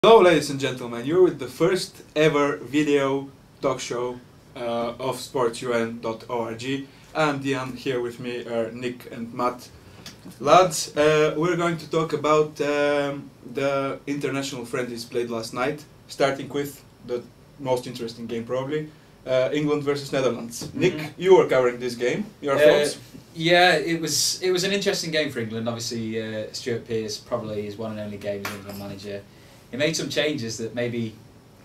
Hello ladies and gentlemen, you're with the first ever video talk show of SportsUN.org. I'm Dian, here with me are Nick and Matt. Lads, we're going to talk about the international friendlies played last night, starting with the most interesting game probably, England versus Netherlands. Nick, you were covering this game, your thoughts? Yeah, it was an interesting game for England. Obviously Stuart Pearce probably his one and only game as England manager. He made some changes that maybe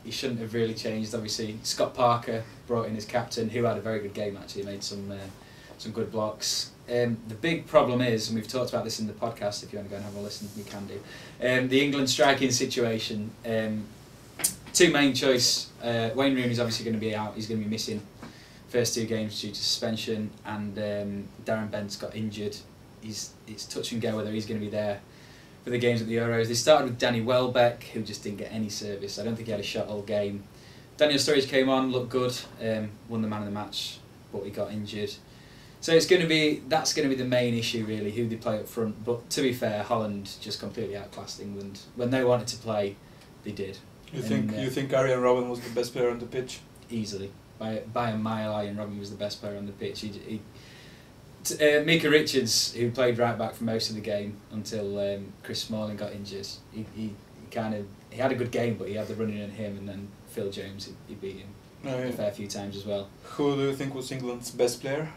he shouldn't have really changed. Obviously, Scott Parker brought in his captain, who had a very good game actually. He made some good blocks. The big problem is, and we've talked about this in the podcast. If you want to go and have a listen, you can do. The England striking situation. Two main choice. Wayne Rooney's obviously going to be out. He's going to be missing first two games due to suspension, and Darren Bent's got injured. It's touch and go whether he's going to be there for the games at the Euros. They started with Danny Welbeck, who just didn't get any service. I don't think he had a shot all game. Daniel Sturridge came on, looked good, won the man of the match, but he got injured. So that's going to be the main issue really, who they play up front. But to be fair, Holland just completely outclassed England. When they wanted to play, they did. You think Arjen Robben was the best player on the pitch? Easily, by a mile. Arjen Robben was the best player on the pitch. Micah Richards, who played right back for most of the game until Chris Smalling got injured, he had a good game, but he had the running in him, and then Phil Jones, he beat him a fair few times as well. Who do you think was England's best player?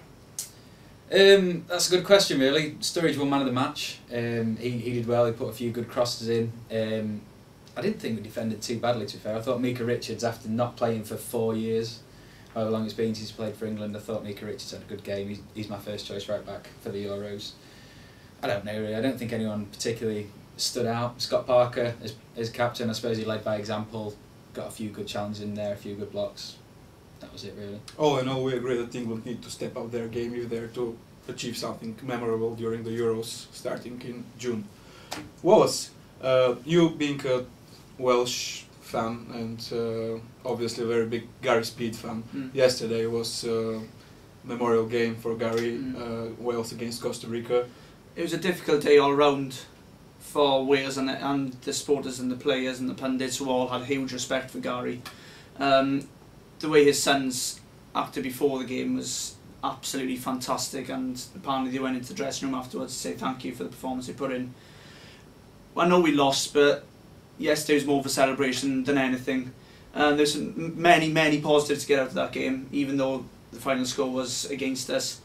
That's a good question really. Sturridge won man of the match. He did well, he put a few good crosses in. I didn't think we defended too badly, to be fair. I thought Micah Richards, after not playing for 4 years, however long it's been since he's played for England, I thought Micah Richards had a good game. He's my first choice right back for the Euros. I don't know really, I don't think anyone particularly stood out. Scott Parker as captain, I suppose he led by example, got a few good challenges in there, a few good blocks. That was it really. All in all, we agree that England need to step up their game if they're to achieve something memorable during the Euros starting in June. Wallace, you being a Welsh fan and obviously a very big Gary Speed fan. Yesterday was memorial game for Gary, Wales against Costa Rica. It was a difficult day all round for Wales and the supporters and the players and the pundits, who all had huge respect for Gary. The way his sons acted before the game was absolutely fantastic, and apparently they went into the dressing room afterwards to say thank you for the performance they put in. I know we lost, but yesterday was more of a celebration than anything. There's many positives to get out of that game, even though the final score was against us.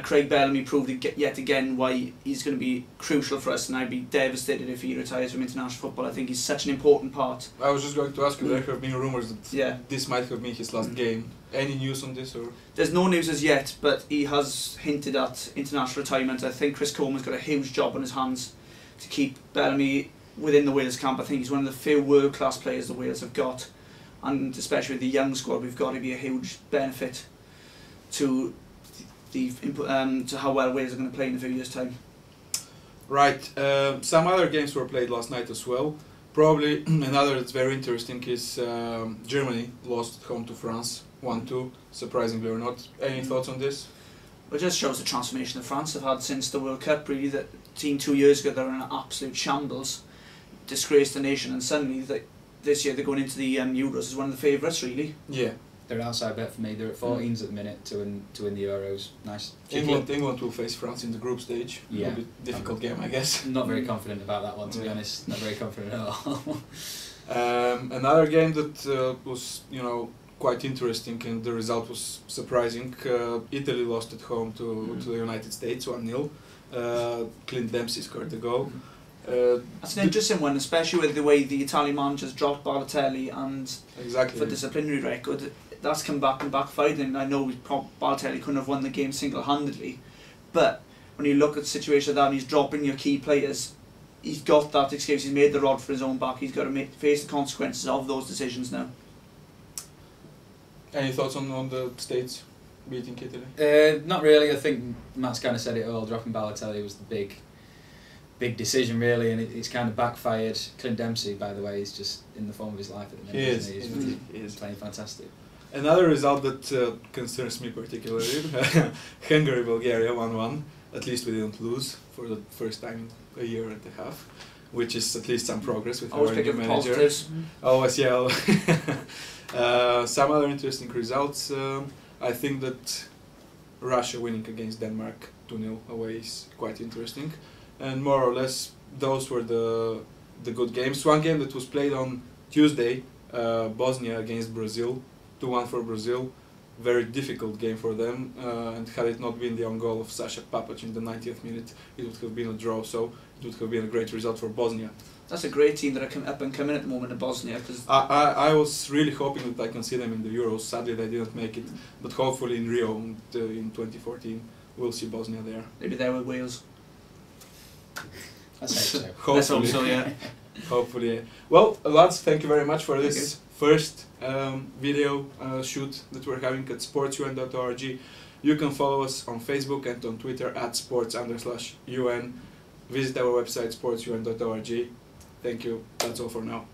Craig Bellamy proved yet again why he's going to be crucial for us, and I'd be devastated if he retires from international football. I think he's such an important part. I was just going to ask you, there have been rumours that this might have been his last game. Any news on this? Or there's no news as yet, but he has hinted at international retirement. I think Chris Coleman's got a huge job on his hands to keep Bellamy within the Wales camp. I think he's one of the few world-class players the Wales have got, and especially with the young squad we've got, to be a huge benefit to how well Wales are going to play in a few years' time. Right, some other games were played last night as well. Probably another that's very interesting is Germany lost at home to France 1-2, surprisingly or not. Any thoughts on this? It just shows the transformation that France have had since the World Cup, really. That team 2 years ago, they were in an absolute shambles, disgraced the nation, and suddenly this year they're going into the Euros as one of the favourites, really. Yeah. They're an outside bet for me. They're at 14s at the minute to win the Euros. Nice. England will face France in the group stage. Yeah. It'll be a difficult game, I guess. Not very confident about that one, to be honest. Not very confident at all. Another game that was, quite interesting, and the result was surprising. Italy lost at home to the United States 1-0. Clint Dempsey scored the goal. That's an interesting one, especially with the way the Italian managers dropped Balotelli, and for disciplinary record, that's come back and backfired. And I know Balotelli couldn't have won the game single-handedly, but when you look at the situation like that and he's dropping your key players, he's got that excuse. He's made the rod for his own back. He's got to face the consequences of those decisions now. Any thoughts on the States beating Italy? Not really. I think Matt's kind of said it all. Dropping Balotelli was the big decision really, and it's kind of backfired. Clint Dempsey, by the way, is just in the form of his life at the minute. He is playing fantastic. Another result that concerns me particularly, Hungary-Bulgaria 1-1. At least we didn't lose for the first time in a year and a half. which is at least some progress with Always our pick new up the manager. positives. Always, yeah. Some other interesting results. I think that Russia winning against Denmark 2-0 away is quite interesting, and more or less those were the good games. One game that was played on Tuesday, Bosnia against Brazil, 2-1 for Brazil. Very difficult game for them, and had it not been the own goal of Sasha Papac in the 90th minute, it would have been a draw. So it would have been a great result for Bosnia. That's a great team that are up and coming at the moment in Bosnia. Cause I was really hoping that I can see them in the Euros. Sadly, they didn't make it, but hopefully in Rio in 2014 we'll see Bosnia there. maybe they're with Wales. Let's hope so. Hopefully. Let's hope so, yeah. Hopefully. Well, lads, thank you very much for this first video shoot that we're having at sportsun.org. You can follow us on Facebook and on Twitter at sports_UN. Visit our website sportsun.org. Thank you. That's all for now.